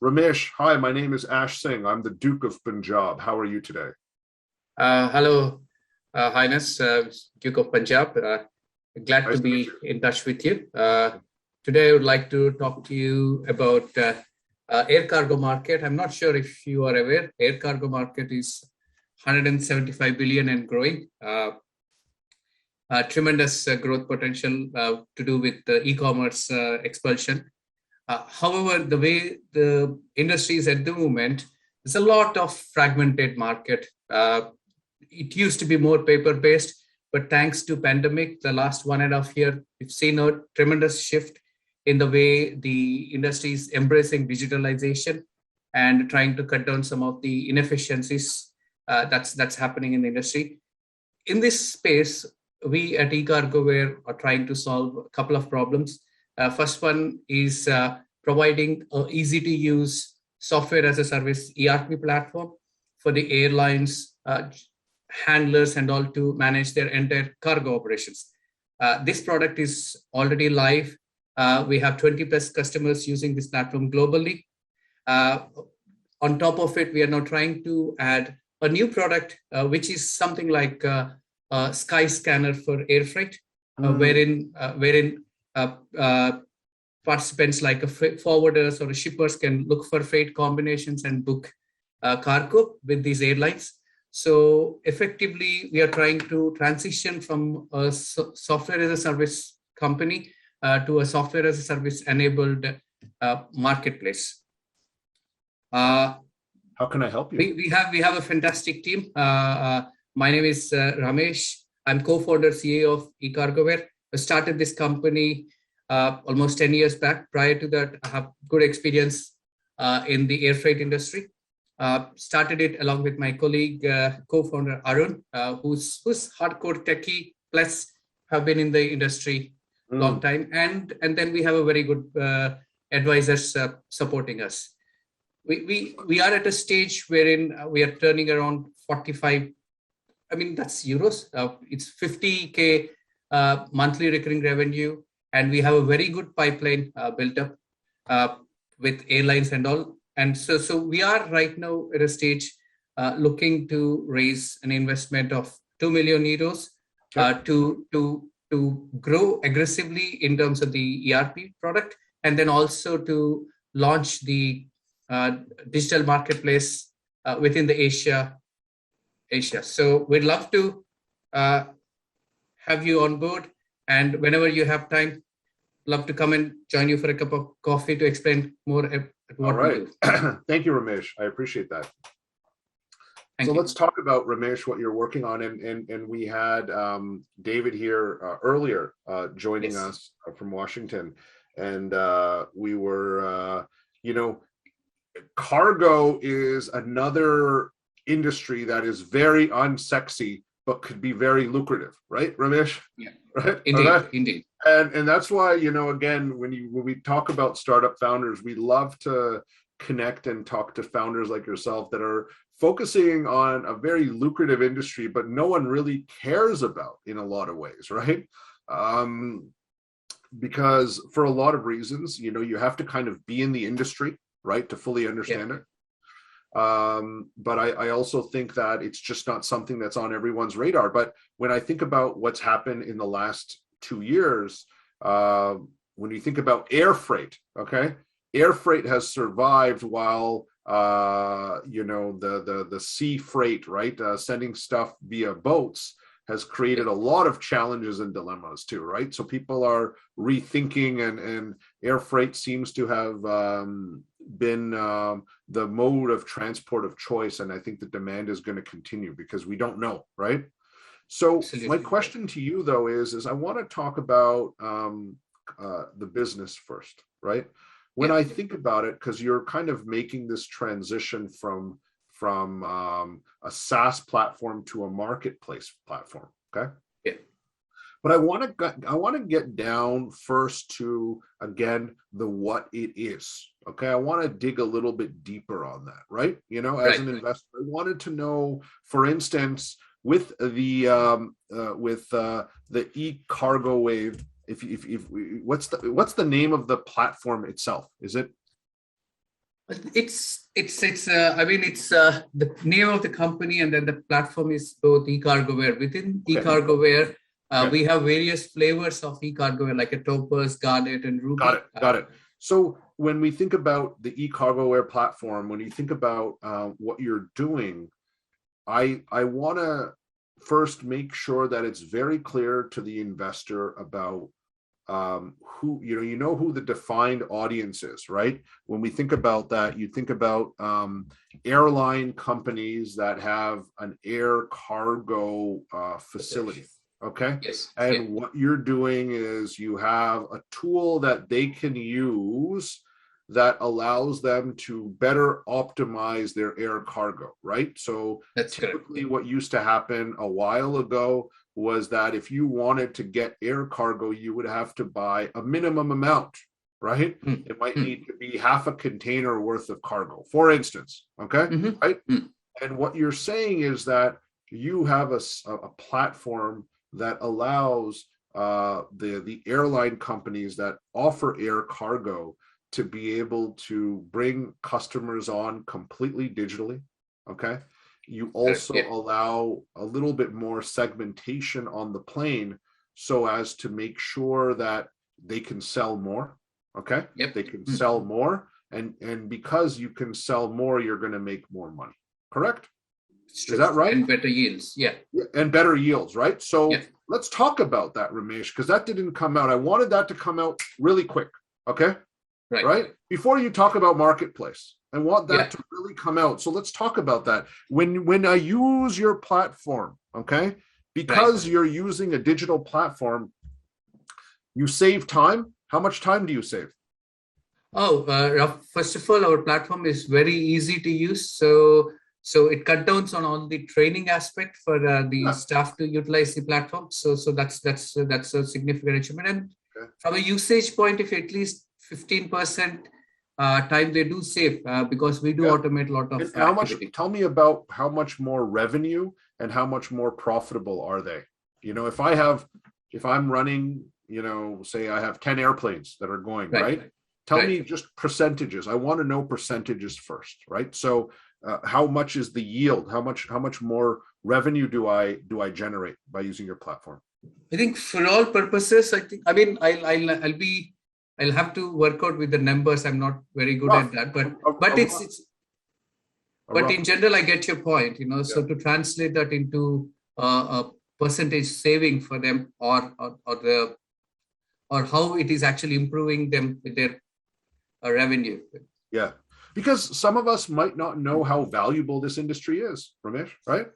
Ramesh, hi, my name is Ash Singh. I'm the Duke of Punjab. How are you today? Hello, Highness, Duke of Punjab. Glad to Nice to meet be you. in touch with you. Today, I would like to talk to you about air cargo market. I'm not sure if you are aware, air cargo market is 175 billion and growing. Tremendous growth potential to do with the e-commerce expulsion. However, the way the industry is at the moment, there's a lot of fragmented market. It used to be more paper-based, but thanks to pandemic, the last 1.5 year, we've seen a tremendous shift in the way the industry is embracing digitalization and trying to cut down some of the inefficiencies that's happening in the industry. In this space, we at eCargoWare are trying to solve a couple of problems. First one is providing easy to use software as a service ERP platform for the airlines, handlers, and all to manage their entire cargo operations. This product is already live. We have 20 plus customers using this platform globally. On top of it, we are now trying to add a new product, which is something like a sky scanner for air freight, wherein participants like forwarders or shippers can look for freight combinations and book cargo with these airlines. So effectively, we are trying to transition from a software as a service company to a software as a service enabled marketplace. How can I help you? We have a fantastic team. My name is Ramesh. I'm co-founder CEO of eCargoWare. I started this company almost 10 years back. Prior to that, I have good experience in the air freight industry. Started it along with my colleague, co-founder Arun, who's hardcore techie, plus have been in the industry long time. And then we have a very good advisors supporting us. We are at a stage wherein we are turning around 45, I mean, that's euros. It's 50K monthly recurring revenue. And we have a very good pipeline built up with airlines and all. And so we are right now at a stage looking to raise an investment of 2 million euros to grow aggressively in terms of the ERP product, and then also to launch the digital marketplace within the Asia. So we'd love to have you on board. And whenever you have time, love to come and join you for a cup of coffee to explain more about what we do. Thank you, Ramesh. I appreciate that. So let's talk about, Ramesh, what you're working on. And we had David here earlier joining us from Washington. And we were, cargo is another industry that is very unsexy, but could be very lucrative, right, Ramesh? Yeah, right? Indeed. And that's why, again, when we talk about startup founders, we love to connect and talk to founders like yourself that are focusing on a very lucrative industry, but no one really cares about in a lot of ways, right? Because for a lot of reasons, you have to kind of be in the industry, right, to fully understand it. But I also think that it's just not something that's on everyone's radar. But when I think about what's happened in the last 2 years, when you think about air freight, okay, air freight has survived while the sea freight, right, sending stuff via boats has created a lot of challenges and dilemmas too, right? So people are rethinking, and air freight seems to have been the mode of transport of choice, and I think the demand is going to continue because we don't know, right? So absolutely. My question to you though is I want to talk about the business first, right? When I think about it, because you're kind of making this transition from a SaaS platform to a marketplace platform, okay? Yeah. But I want to get down first to, again, the what it is, okay? I want to dig a little bit deeper on that, right? As an investor, I wanted to know, for instance, with the e-CARGOWARE, what's the name of the platform itself? Is it? I mean, it's the name of the company, and then the platform is both e-CARGOWARE. Within Okay. e-CARGOWARE, Okay. we have various flavors of e-CARGOWARE, like a Topaz, Garnet, and Ruby. Got it. So when we think about the e-CARGOWARE platform, when you think about what you're doing, I want to first make sure that it's very clear to the investor about who who the defined audience is, right? When we think about that, you think about airline companies that have an air cargo facility. Okay. Yes. And what you're doing is you have a tool that they can use that allows them to better optimize their air cargo, right? So that's typically correct. What used to happen a while ago was that if you wanted to get air cargo, you would have to buy a minimum amount, right? It might need to be half a container worth of cargo, for instance, okay? Right? And what you're saying is that you have a platform that allows the airline companies that offer air cargo to be able to bring customers on completely digitally, okay? You also allow a little bit more segmentation on the plane so as to make sure that they can sell more, okay? They can sell more, and because you can sell more, you're going to make more money, correct? Is that right? And better yields, and better yields, right? So let's talk about that, Ramesh, because that didn't come out. I wanted that to come out really quick, okay? Right? Before you talk about marketplace, I want that to really come out. So let's talk about that. When I use your platform, okay, because you're using a digital platform, you save time. How much time do you save? First of all, our platform is very easy to use. So it cut down on all the training aspect for the staff to utilize the platform. So that's a significant achievement. And from a usage point, if at least 15% time they do save because we do automate a lot of activity. Tell me about how much more revenue and how much more profitable are they? If I'm running, say I have 10 airplanes that are going, right? Tell me just percentages. I want to know percentages first, right? So how much is the yield? How much more revenue do I generate by using your platform? I think for all purposes, I'll have to work out with the numbers. I'm not very good at that, but in general, I get your point. So to translate that into a percentage saving for them, or how it is actually improving them with their revenue. Yeah, because some of us might not know how valuable this industry is, Ramesh, right?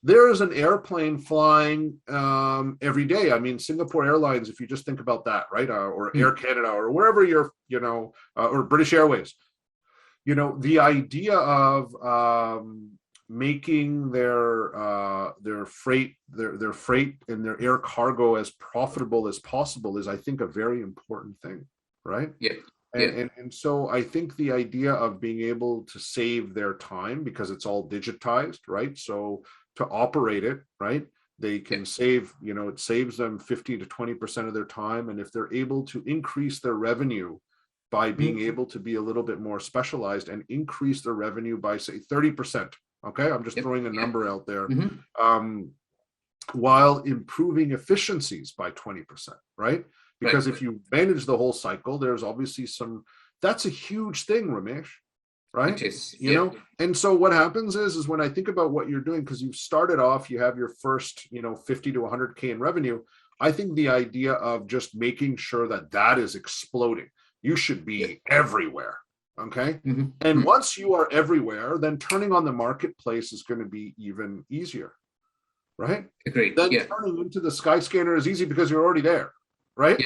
There is an airplane flying every day. I mean, Singapore Airlines, if you just think about that, right? Or Air Canada, or wherever you're, or British Airways. The idea of making their freight and their air cargo as profitable as possible is, I think, a very important thing, right? And so I think the idea of being able to save their time, because it's all digitized, right? So to operate it, right, they can save, it saves them 50 to 20% of their time. And if they're able to increase their revenue by being able to be a little bit more specialized and increase their revenue by, say, 30%, okay, I'm just throwing a number out there, while improving efficiencies by 20%, right? Because if you manage the whole cycle, there's obviously that's a huge thing, Ramesh, right? It is, And so what happens is when I think about what you're doing, because you've started off, you have your first, 50 to 100K in revenue. I think the idea of just making sure that is exploding. You should be everywhere. Okay. And once you are everywhere, then turning on the marketplace is going to be even easier. Right. Agreed. Then turning into the Skyscanner is easy because you're already there. Right.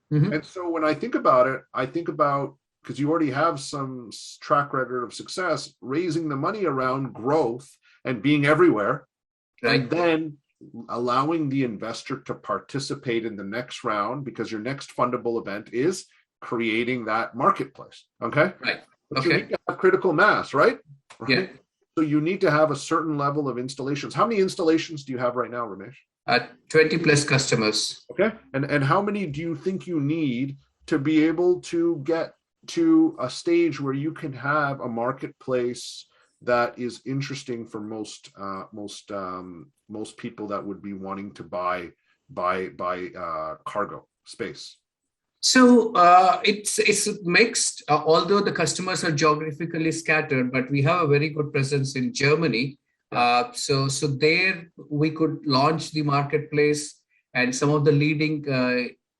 And so when I think about it, because you already have some track record of success, raising the money around growth and being everywhere, and then allowing the investor to participate in the next round, because your next fundable event is creating that marketplace. Okay. But you need to have critical mass, right? So you need to have a certain level of installations. How many installations do you have right now, Ramesh? 20 plus customers. Okay. And how many do you think you need to be able to get to a stage where you can have a marketplace that is interesting for most people that would be wanting to buy cargo space? So it's mixed. Although the customers are geographically scattered, but we have a very good presence in Germany. So there we could launch the marketplace, and some of the leading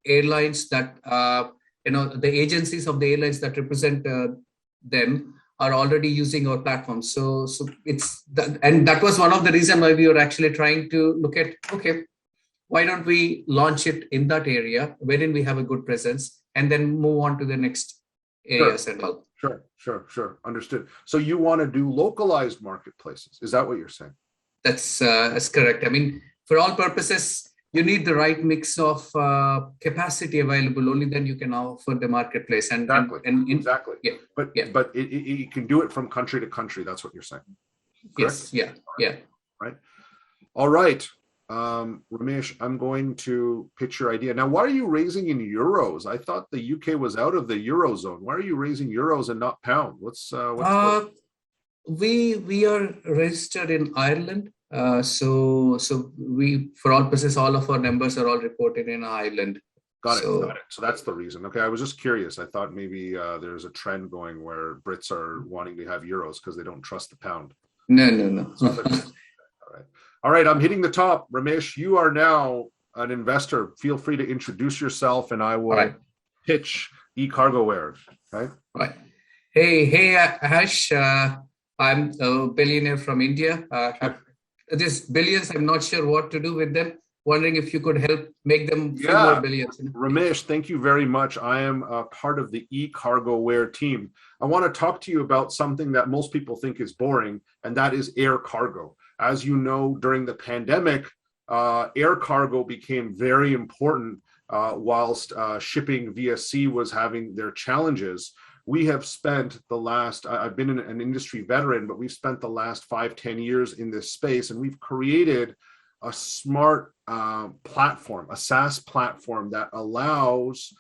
airlines that the agencies of the airlines that represent them are already using our platform. So it's that, and that was one of the reasons why we were actually trying to look at, okay, why don't we launch it in that area wherein we have a good presence, and then move on to the next areas and all. Sure. Understood. So you want to do localized marketplaces? Is that what you're saying? That's correct. I mean, for all purposes, you need the right mix of capacity available. Only then you can offer the marketplace. Exactly. Yeah. But you can do it from country to country. That's what you're saying. Correct? Yes. Yeah. Right. All right. Ramesh, I'm going to pitch your idea. Now, why are you raising in euros? I thought the UK was out of the Eurozone. Why are you raising euros and not pound? We are registered in Ireland. So we, for all purposes, all of our numbers are all reported in Ireland. Got it. So that's the reason. Okay, I was just curious. I thought maybe there's a trend going where Brits are wanting to have euros because they don't trust the pound. No. All right, I'm hitting the top. Ramesh, you are now an investor. Feel free to introduce yourself, and I will pitch e-CARGOWARE. Right. Hey, Ash. I'm a billionaire from India. These billions, I'm not sure what to do with them. Wondering if you could help make them more billions. Ramesh, thank you very much. I am a part of the e-CARGOWARE team. I want to talk to you about something that most people think is boring, and that is air cargo. As you know, during the pandemic, air cargo became very important whilst shipping via sea was having their challenges. We have spent I've been an industry veteran, but we've spent the last 5-10 years in this space, and we've created a smart platform, a SaaS platform that allows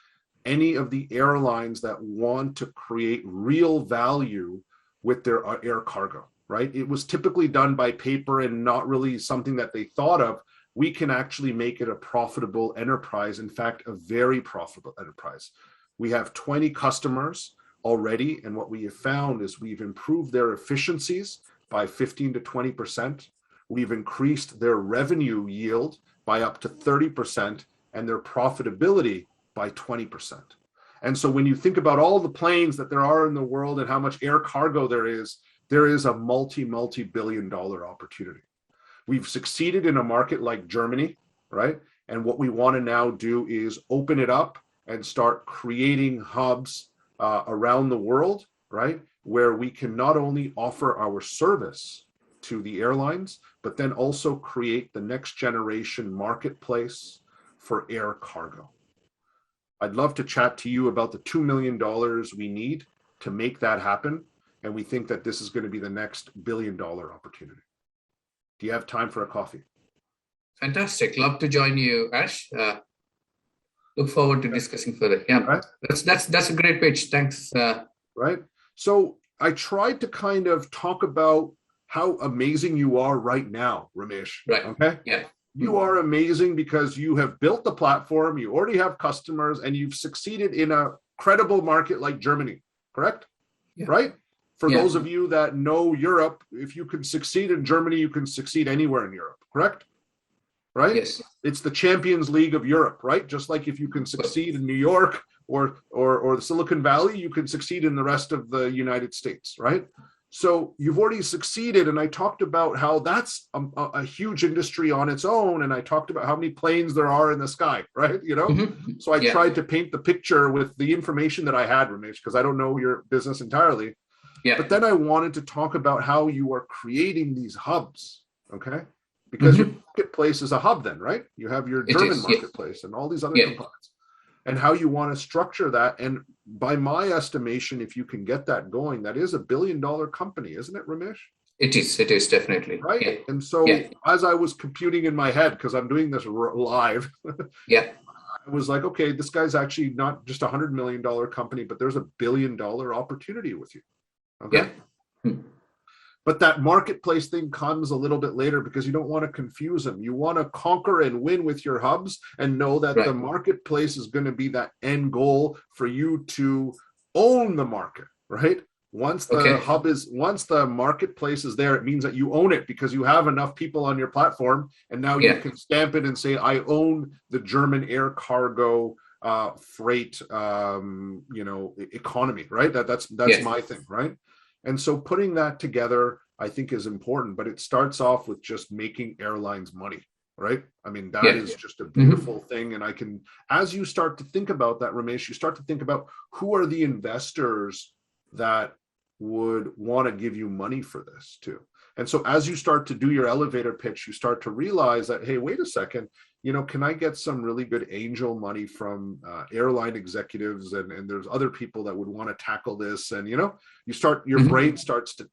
any of the airlines that want to create real value with their air cargo. Right? It was typically done by paper and not really something that they thought of. We can actually make it a profitable enterprise. In fact, a very profitable enterprise. We have 20 customers already. And what we have found is we've improved their efficiencies by 15 to 20%. We've increased their revenue yield by up to 30% and their profitability by 20%. And so when you think about all the planes that there are in the world and how much air cargo there is a multi-billion-dollar opportunity. We've succeeded in a market like Germany, right? And what we want to now do is open it up and start creating hubs around the world, right? Where we can not only offer our service to the airlines, but then also create the next generation marketplace for air cargo. I'd love to chat to you about the $2 million we need to make that happen. And we think that this is going to be the next billion-dollar opportunity. Do you have time for a coffee? Fantastic. Love to join you, Ash. Look forward to discussing further. Yeah, right. That's a great pitch. Thanks. Right. So I tried to kind of talk about how amazing you are right now, Ramesh. Right. Okay. Yeah. You are amazing because you have built the platform, you already have customers, and you've succeeded in a credible market like Germany. Correct? Yeah. Right? For those of you that know Europe, if you can succeed in Germany, you can succeed anywhere in Europe, correct? Right? Yes. It's the Champions League of Europe, right? Just like if you can succeed in New York or the Silicon Valley, you can succeed in the rest of the United States, right? So you've already succeeded, and I talked about how that's a huge industry on its own, and I talked about how many planes there are in the sky, right? You know, so I tried to paint the picture with the information that I had, Ramesh, because I don't know your business entirely. Yeah. But then I wanted to talk about how you are creating these hubs, okay? Because your marketplace is a hub then, right? You have your German marketplace and all these other components. And how you want to structure that. And by my estimation, if you can get that going, that is a billion-dollar company, isn't it, Ramesh? It is definitely. Right? Yeah. And so as I was computing in my head, because I'm doing this live, I was like, okay, this guy's actually not just $100 million company, but there's $1 billion opportunity with you. Okay. Yeah. But that marketplace thing comes a little bit later because you don't want to confuse them. You want to conquer and win with your hubs and know that the marketplace is going to be that end goal for you to own the market, right? Once the marketplace is there, it means that you own it because you have enough people on your platform, and now you can stamp it and say, I own the German air cargo freight, economy, right? That's my thing, right? And so putting that together, I think, is important, but it starts off with just making airlines money, right? I mean, that is just a beautiful thing. And as you start to think about that, Ramesh, you start to think about who are the investors that would want to give you money for this too. And so as you start to do your elevator pitch, you start to realize that, hey, wait a second, can I get some really good angel money from airline executives, and there's other people that would want to tackle this, and your brain starts to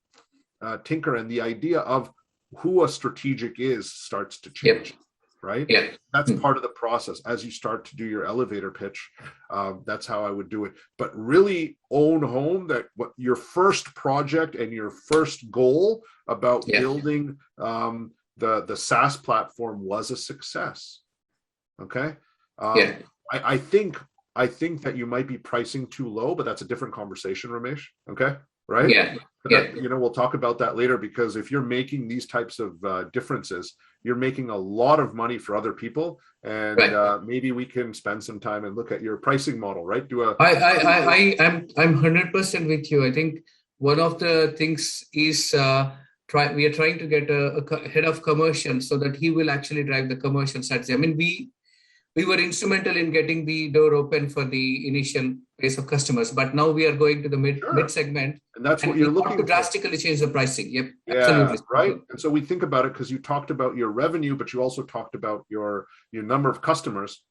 tinker, and the idea of who a strategic is starts to change, right? Yeah, that's part of the process as you start to do your elevator pitch. That's how I would do it. But really own home that what your first project and your first goal about building the SaaS platform was a success. Okay. I think that you might be pricing too low, but that's a different conversation, Ramesh. Okay. Right. We'll talk about that later, because if you're making these types of differences, you're making a lot of money for other people, and maybe we can spend some time and look at your pricing model, right? I'm 100% with you. I think one of the things is we are trying to get a head of commercial so that he will actually drive the commercial strategy. I mean, we were instrumental in getting the door open for the initial base of customers, but now we are going to the mid segment, and that's what you're looking to drastically change the pricing. Yep, absolutely, right. And so we think about it because you talked about your revenue, but you also talked about your number of customers.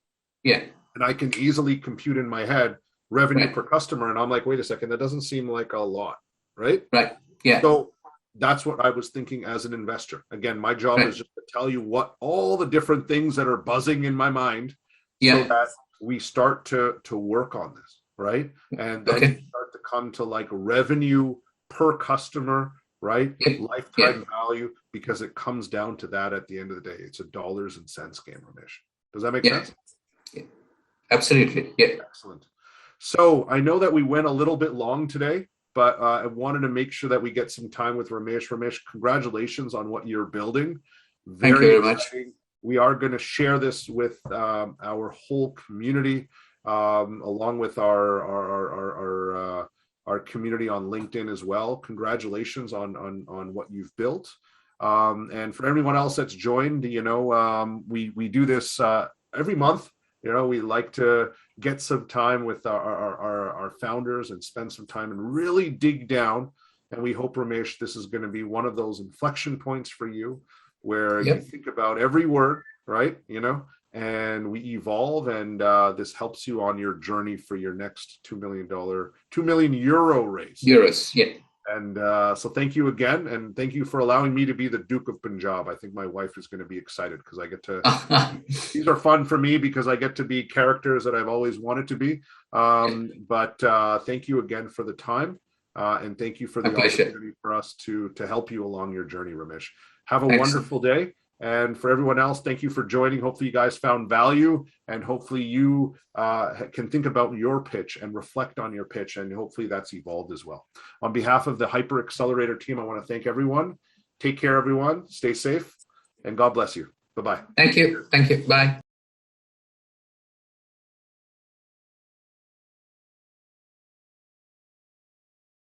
Yeah, and I can easily compute in my head revenue per customer, and I'm like, wait a second, that doesn't seem like a lot, right? Right. Yeah. So that's what I was thinking as an investor. Again, my job is just to tell you what all the different things that are buzzing in my mind, so that we start to work on this, right? And then you start to come to like revenue per customer, right? Lifetime value, because it comes down to that at the end of the day. It's a dollars and cents game, Ramesh. Does that make sense? Yeah. Absolutely. Yeah. Excellent. So I know that we went a little bit long today, but I wanted to make sure that we get some time with Ramesh. Ramesh, congratulations on what you're building. Thank you very much. We are going to share this with our whole community, along with our community on LinkedIn as well. Congratulations on what you've built. And for everyone else that's joined, we do this every month. We like to get some time with our founders and spend some time and really dig down. And we hope, Ramesh, this is going to be one of those inflection points for you where you think about every word, right? And we evolve, and this helps you on your journey for your next €2 million raise. Euros, yeah. And so thank you again, and thank you for allowing me to be the Duke of Punjab. I think my wife is going to be excited because I get to, these are fun for me because I get to be characters that I've always wanted to be. But thank you again for the time, and thank you for the opportunity for us to help you along your journey, Ramesh. Have a wonderful day. And for everyone else, thank you for joining. Hopefully you guys found value, and hopefully you can think about your pitch and reflect on your pitch, and hopefully that's evolved as well. On behalf of the Hyper Accelerator team, I want to thank everyone. Take care, everyone. Stay safe, and God bless you. Bye-bye. Thank you. Thank you. Bye.